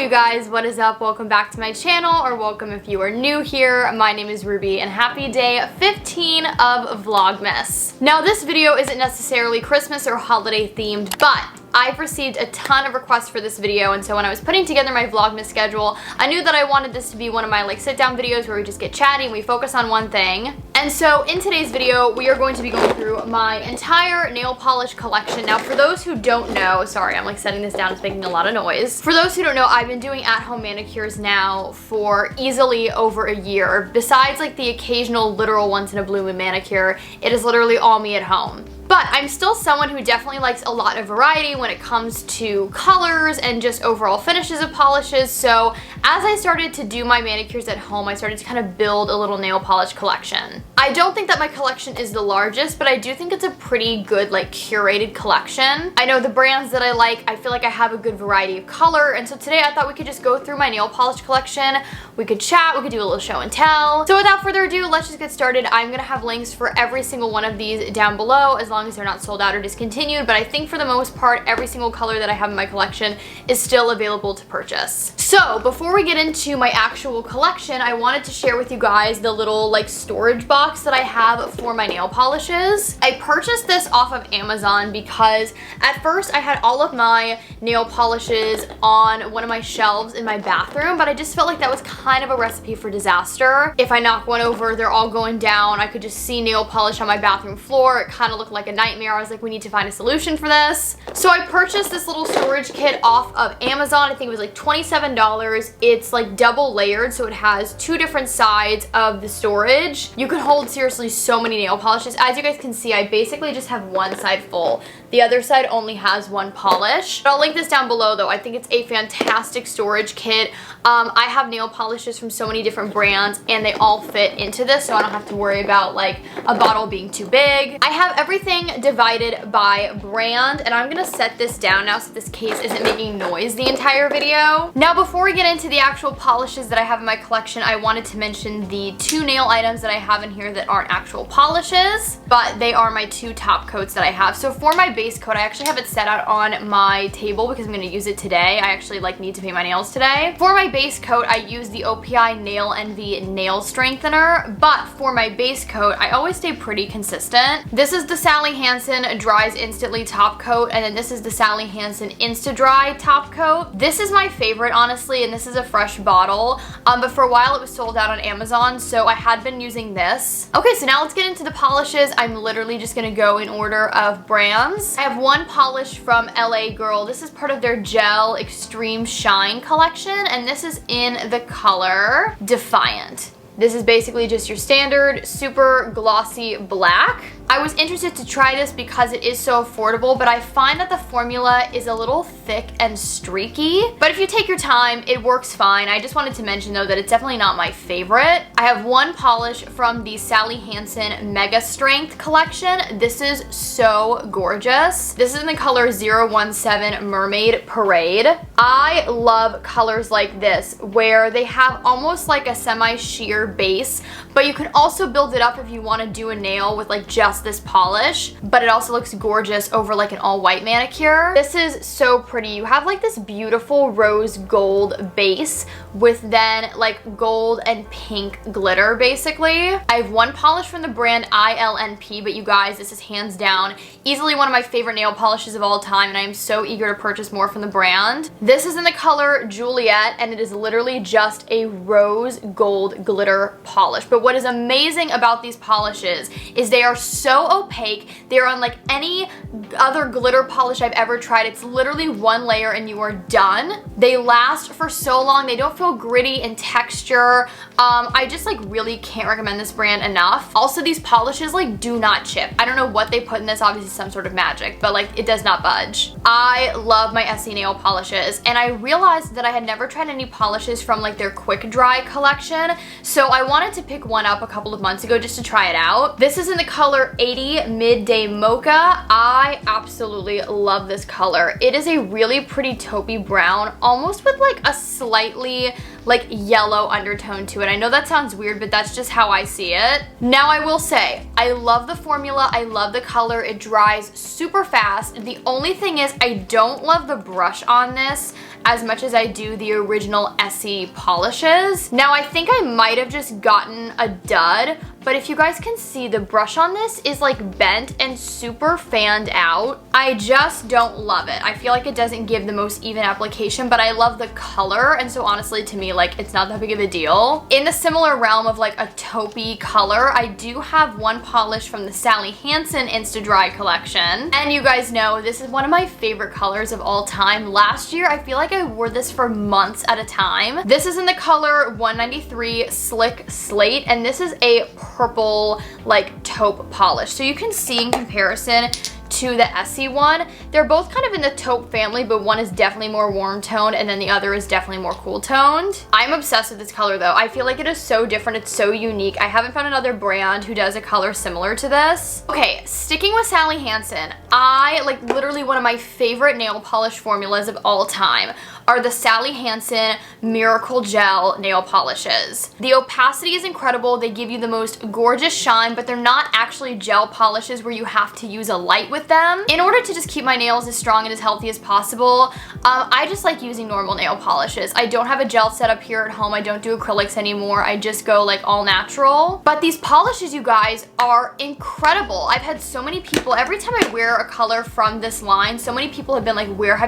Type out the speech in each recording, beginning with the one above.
you guys, what is up? Welcome back to my channel, or welcome if you are new here. My name is Ruby and happy day 15 of Vlogmas. Now this video isn't necessarily Christmas or holiday themed, but I've received a ton of requests for this video, and so when I was putting together my Vlogmas schedule, I knew that I wanted this to be one of my sit down videos where we just get chatty and we focus on one thing. And so in today's video, we are going to be going through my entire nail polish collection. Now for those who don't know, sorry, I'm setting this down, it's making a lot of noise. For those who don't know, I've been doing at-home manicures now for easily over a year. Besides the occasional literal once in a blue moon manicure, it is literally all me at home. But I'm still someone who definitely likes a lot of variety when it comes to colors and just overall finishes of polishes. So as I started to do my manicures at home, I started to kind of build a little nail polish collection. I don't think that my collection is the largest, but I do think it's a pretty good curated collection. I know the brands that I like, I feel like I have a good variety of color, and so today I thought we could just go through my nail polish collection. We could chat, we could do a little show and tell. So without further ado, let's just get started. I'm gonna have links for every single one of these down below as long as they're not sold out or discontinued, but I think for the most part every single color that I have in my collection is still available to purchase. So before we get into my actual collection, I wanted to share with you guys the little storage box that I have for my nail polishes. I purchased this off of Amazon because at first I had all of my nail polishes on one of my shelves in my bathroom, but I just felt like that was kind of a recipe for disaster. If I knock one over, they're all going down. I could just see nail polish on my bathroom floor. It kind of looked like a nightmare. I was like, we need to find a solution for this. So I purchased this little storage kit off of Amazon. I think it was $27. It's double layered, so it has two different sides of the storage. You can hold seriously so many nail polishes. As you guys can see, I basically just have one side full. The other side only has one polish. But I'll link this down below though. I think it's a fantastic storage kit. I have nail polishes from so many different brands and they all fit into this, so I don't have to worry about a bottle being too big. I have everything divided by brand, and I'm gonna set this down now so this case isn't making noise the entire video. Now before we get into the actual polishes that I have in my collection, I wanted to mention the two nail items that I have in here that aren't actual polishes, but they are my two top coats that I have. So for my base coat, I actually have it set out on my table because I'm gonna use it today. I actually need to paint my nails today. For my base coat, I use the OPI Nail Envy Nail Strengthener, but for my base coat, I always stay pretty consistent. This is the Sally Hansen Dries Instantly top coat, and then this is the Sally Hansen Insta Dry top coat. This is my favorite, honestly, and this is a fresh bottle, but for a while it was sold out on Amazon, so I had been using this. Okay, so now let's get into the polishes. I'm literally just gonna go in order of brands. I have one polish from LA Girl. This is part of their Gel Extreme Shine collection, and this is in the color Defiant. This is basically just your standard super glossy black. I was interested to try this because it is so affordable, but I find that the formula is a little thick and streaky. But if you take your time, it works fine. I just wanted to mention though that it's definitely not my favorite. I have one polish from the Sally Hansen Mega Strength collection. This is so gorgeous. This is in the color 017 Mermaid Parade. I love colors like this where they have almost a semi-sheer base, but you can also build it up if you want to do a nail with just this polish, but it also looks gorgeous over an all-white manicure. This is so pretty. You have this beautiful rose gold base with then gold and pink glitter basically. I have one polish from the brand ILNP, but you guys, this is hands down easily one of my favorite nail polishes of all time, and I am so eager to purchase more from the brand. This is in the color Juliet, and it is literally just a rose gold glitter polish. But what is amazing about these polishes is they are so opaque. They're unlike any other glitter polish I've ever tried. It's literally one layer and you are done. They last for so long. They don't feel gritty in texture. I just really can't recommend this brand enough. Also, these polishes do not chip. I don't know what they put in this, obviously some sort of magic, but it does not budge. I love my Essie nail polishes, and I realized that I had never tried any polishes from their quick dry collection, so I wanted to pick one up a couple of months ago just to try it out. This is in the color 80 Midday Mocha. I absolutely love this color. It is a really pretty taupey brown, almost with a slightly like yellow undertone to it. I know that sounds weird, but that's just how I see it. Now I will say, I love the formula, I love the color, it dries super fast. The only thing is I don't love the brush on this as much as I do the original Essie polishes. Now I think I might have just gotten a dud, but if you guys can see, the brush on this is like bent and super fanned out. I just don't love it. I feel like it doesn't give the most even application, but I love the color, and so honestly to me, like, it's not that big of a deal. In the similar realm of like a taupey color, I do have one polish from the Sally Hansen Insta Dry collection. And you guys know this is one of my favorite colors of all time. Last year, I feel like I wore this for months at a time. This is in the color 193 Slick Slate, and this is a purple like taupe polish. So you can see in comparison to the Essie one, they're both kind of in the taupe family, but one is definitely more warm toned and then the other is definitely more cool toned. I'm obsessed with this color though. I feel like it is so different, it's so unique. I haven't found another brand who does a color similar to this. Okay, sticking with Sally Hansen, I like literally one of my favorite nail polish formulas of all time are the Sally Hansen Miracle Gel nail polishes. The opacity is incredible. They give you the most gorgeous shine, but they're not actually gel polishes where you have to use a light with them. In order to just keep my nails as strong and as healthy as possible, I just like using normal nail polishes. I don't have a gel set up here at home. I don't do acrylics anymore. I just go like all natural. But these polishes, you guys, are incredible. I've had so many people, every time I wear a color from this line, so many people have been like, where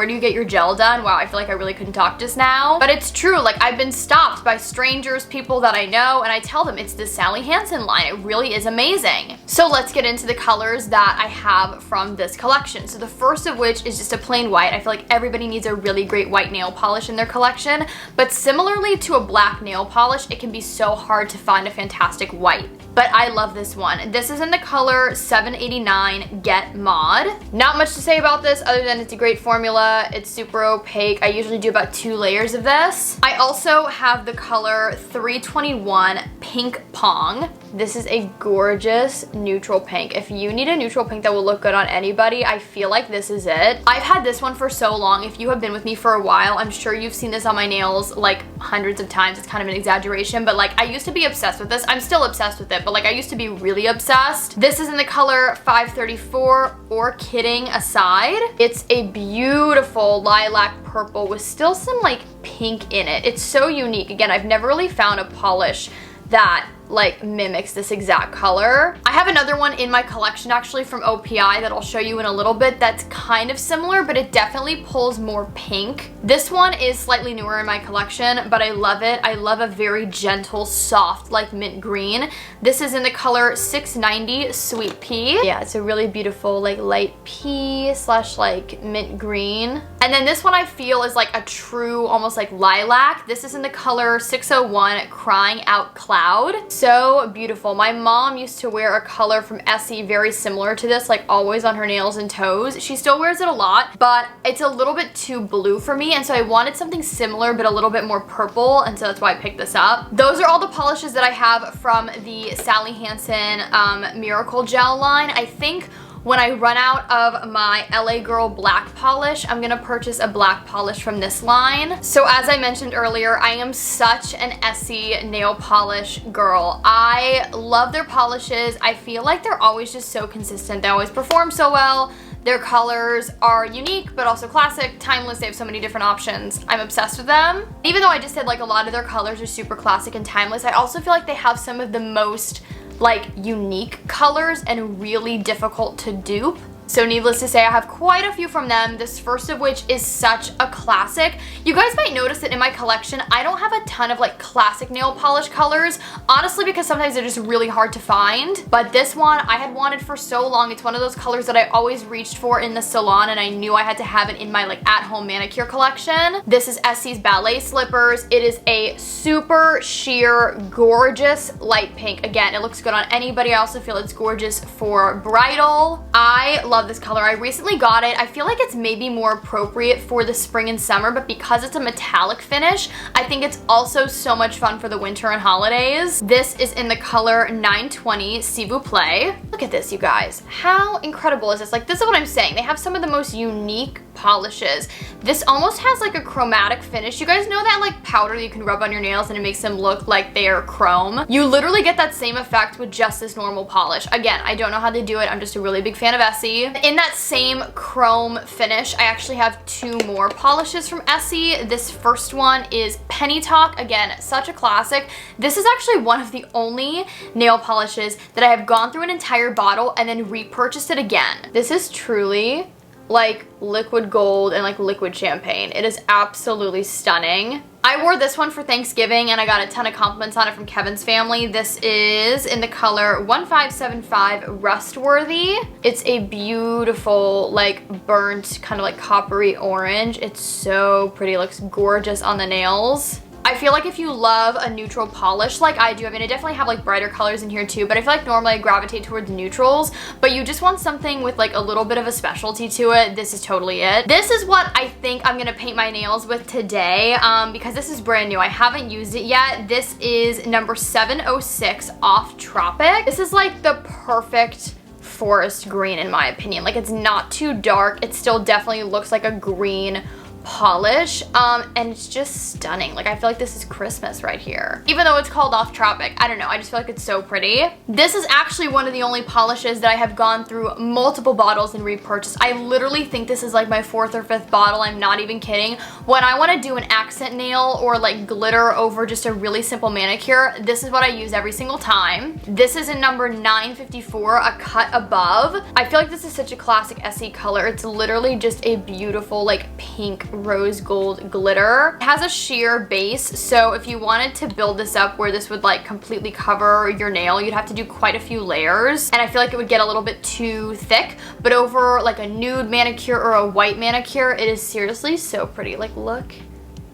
do you get your gel done? Wow, I feel like I really couldn't talk just now. But it's true, like I've been stopped by strangers, people that I know, and I tell them it's the Sally Hansen line. It really is amazing. So let's get into the colors that I have from this collection. So the first of which is just a plain white. I feel like everybody needs a really great white nail polish in their collection, but similarly to a black nail polish, it can be so hard to find a fantastic white. But I love this one. This is in the color 789 Get Mod. Not much to say about this other than it's a great formula. It's super opaque. I usually do about 2 layers of this. I also have the color 321 Pink Pong. This is a gorgeous neutral pink. If you need a neutral pink that will look good on anybody, I feel like this is it. I've had this one for so long. If you have been with me for a while, I'm sure you've seen this on my nails like hundreds of times. It's kind of an exaggeration, but like I used to be obsessed with this. I'm still obsessed with it, but like I used to be really obsessed. This is in the color 534 or Kidding Aside. It's a beautiful lilac purple with still some like pink in it. It's so unique. Again, I've never really found a polish that like mimics this exact color. I have another one in my collection actually from OPI that I'll show you in a little bit that's kind of similar, but it definitely pulls more pink. This one is slightly newer in my collection, but I love it. I love a very gentle, soft, like mint green. This is in the color 690 Sweet Pea. Yeah, it's a really beautiful like light pea slash like mint green. And then this one I feel is like a true, almost like lilac. This is in the color 601 Crying Out Cloud. So beautiful. My mom used to wear a color from Essie very similar to this, like always on her nails and toes. She still wears it a lot, but it's a little bit too blue for me, and so I wanted something similar but a little bit more purple, and so that's why I picked this up. Those are all the polishes that I have from the Sally Hansen Miracle Gel line. I think when I run out of my LA Girl black polish, I'm gonna purchase a black polish from this line. So as I mentioned earlier, I am such an Essie nail polish girl. I love their polishes. I feel like they're always just so consistent. They always perform so well. Their colors are unique, but also classic, timeless. They have so many different options. I'm obsessed with them. Even though I just said like a lot of their colors are super classic and timeless, I also feel like they have some of the most like unique colors and really difficult to dupe. So needless to say, I have quite a few from them, this first of which is such a classic. You guys might notice that in my collection, I don't have a ton of like classic nail polish colors, honestly because sometimes they're just really hard to find. But this one I had wanted for so long. It's one of those colors that I always reached for in the salon, and I knew I had to have it in my like at-home manicure collection. This is Essie's Ballet Slippers. It is a super sheer, gorgeous light pink. Again, it looks good on anybody. I also feel it's gorgeous for bridal. I love this color. I recently got it. I feel like it's maybe more appropriate for the spring and summer, but because it's a metallic finish, I think it's also so much fun for the winter and holidays. This is in the color 920 S'il vous plaît. Look at this, you guys. How incredible is this? Like, this is what I'm saying. They have some of the most unique polishes. This almost has like a chromatic finish. You guys know that like powder that you can rub on your nails and it makes them look like they are chrome? You literally get that same effect with just this normal polish. Again, I don't know how they do it. I'm just a really big fan of Essie. In that same chrome finish, I actually have two more polishes from Essie. This first one is Penny Talk. Again, such a classic. This is actually one of the only nail polishes that I have gone through an entire bottle and then repurchased it again. This is truly like liquid gold and like liquid champagne. It is absolutely stunning. I wore this one for Thanksgiving and I got a ton of compliments on it from Kevin's family. This is in the color 1575 Rustworthy. It's a beautiful like burnt kind of like coppery orange. It's so pretty. It looks gorgeous on the nails. I feel like if you love a neutral polish like I do, I mean I definitely have like brighter colors in here too, but I feel like normally I gravitate towards neutrals, but you just want something with like a little bit of a specialty to it, this is totally it. This is what I think I'm gonna paint my nails with today because this is brand new. I haven't used it yet. This is number 706 Off Tropic. This is like the perfect forest green in my opinion. Like it's not too dark. It still definitely looks like a green polish and it's just stunning. Like I feel like this is Christmas right here. Even though it's called Off Tropic, I don't know, I just feel like it's so pretty. This is actually one of the only polishes that I have gone through multiple bottles and repurchased. I literally think this is like my 4th or 5th bottle. I'm not even kidding. When I want to do an accent nail or like glitter over just a really simple manicure, this is what I use every single time. This is in number 954, a cut above. I feel like this is such a classic Essie color. It's literally just a beautiful like pink rose gold glitter. It has a sheer base, so if you wanted to build this up where this would like completely cover your nail, you'd have to do quite a few layers, and I feel like it would get a little bit too thick, but over like a nude manicure or a white manicure, it is seriously so pretty. Like look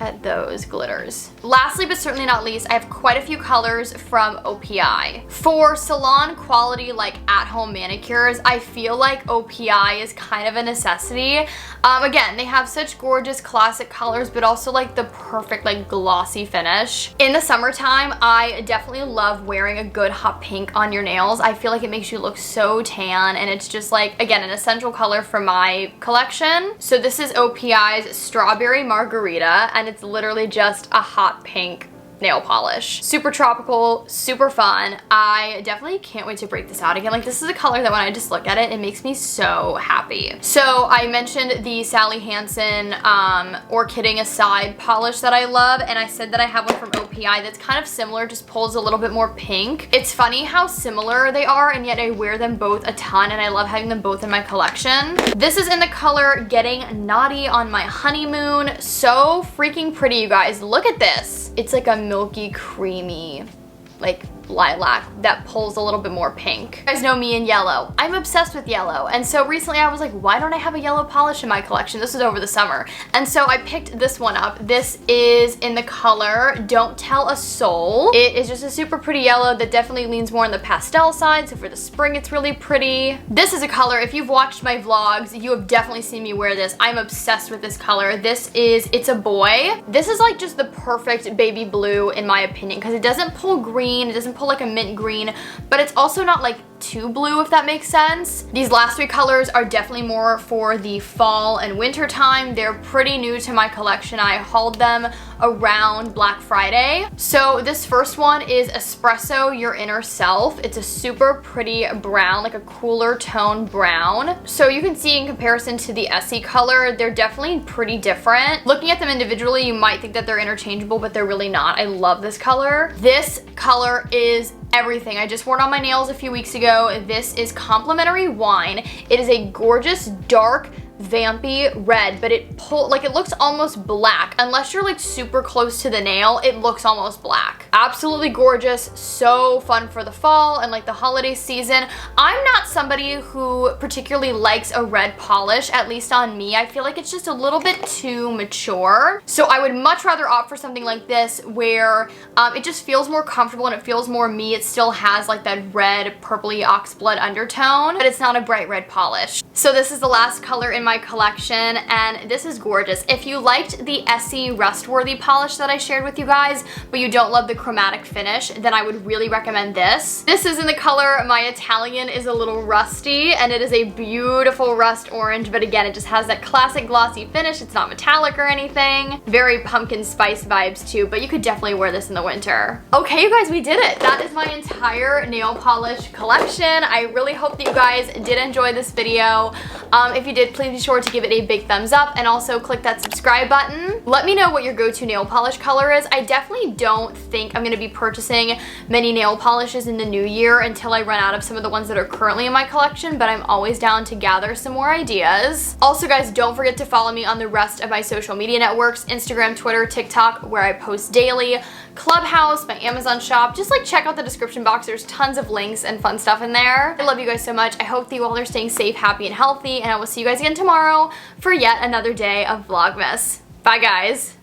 at those glitters. Lastly, but certainly not least, I have quite a few colors from OPI. For salon quality, like at-home manicures, I feel like OPI is kind of a necessity. Again, they have such gorgeous classic colors, but also like the perfect like glossy finish. In the summertime, I definitely love wearing a good hot pink on your nails. I feel like it makes you look so tan, and it's just like, again, an essential color for my collection. So this is OPI's Strawberry Margarita, and it's literally just a hot pink nail polish. Super tropical, super fun. I definitely can't wait to break this out again. Like this is a color that when I just look at it, it makes me so happy. So I mentioned the Sally Hansen Or Kidding Aside polish that I love, and I said that I have one from OPI that's kind of similar, just pulls a little bit more pink. It's funny how similar they are, and yet I wear them both a ton, and I love having them both in my collection. This is in the color Getting Naughty on My Honeymoon. So freaking pretty, you guys. Look at this. It's like a milky, creamy, like lilac that pulls a little bit more pink. You guys know me in yellow. I'm obsessed with yellow, and so recently I was like, why don't I have a yellow polish in my collection? This was over the summer, and so I picked this one up. This is in the color Don't Tell a Soul. It is just a super pretty yellow that definitely leans more on the pastel side, so for the spring it's really pretty. This is a color, if you've watched my vlogs, you have definitely seen me wear this. I'm obsessed with this color. This is It's a Boy. This is like just the perfect baby blue in my opinion, because it doesn't pull green, it doesn't pull like a mint green, but it's also not like too blue, if that makes sense. These last three colors are definitely more for the fall and winter time. They're pretty new to my collection. I hauled them around Black Friday. So this first one is Espresso Your Inner Self. It's a super pretty brown, like a cooler tone brown. So you can see in comparison to the Essie color, they're definitely pretty different. Looking at them individually, you might think that they're interchangeable, but they're really not. I love this color. This color is everything. I just wore it on my nails a few weeks ago. This is Complimentary Wine. It is a gorgeous dark vampy red, but it looks almost black. Unless you're like super close to the nail, it looks almost black. Absolutely gorgeous, so fun for the fall and like the holiday season. I'm not somebody who particularly likes a red polish, at least on me. I feel like it's just a little bit too mature. So I would much rather opt for something like this where it just feels more comfortable and it feels more me. It still has like that red purpley oxblood undertone, but it's not a bright red polish. So this is the last color in in my collection, and this is gorgeous. If you liked the Essie Rust-Worthy polish that I shared with you guys, but you don't love the chromatic finish, then I would really recommend this. This is in the color My Italian is a Little Rusty, and it is a beautiful rust orange, but again, it just has that classic glossy finish. It's not metallic or anything. Very pumpkin spice vibes too, but you could definitely wear this in the winter. Okay, you guys, we did it. That is my entire nail polish collection. I really hope that you guys did enjoy this video. If you did, please be sure to give it a big thumbs up and also click that subscribe button. Let me know what your go-to nail polish color is. I definitely don't think I'm going to be purchasing many nail polishes in the new year until I run out of some of the ones that are currently in my collection, but I'm always down to gather some more ideas. Also, guys, don't forget to follow me on the rest of my social media networks, Instagram, Twitter, TikTok, where I post daily, Clubhouse, my Amazon shop. Just like check out the description box. There's tons of links and fun stuff in there. I love you guys so much. I hope that you all are staying safe, happy, and healthy, and I will see you guys again tomorrow for yet another day of Vlogmas. Bye, guys.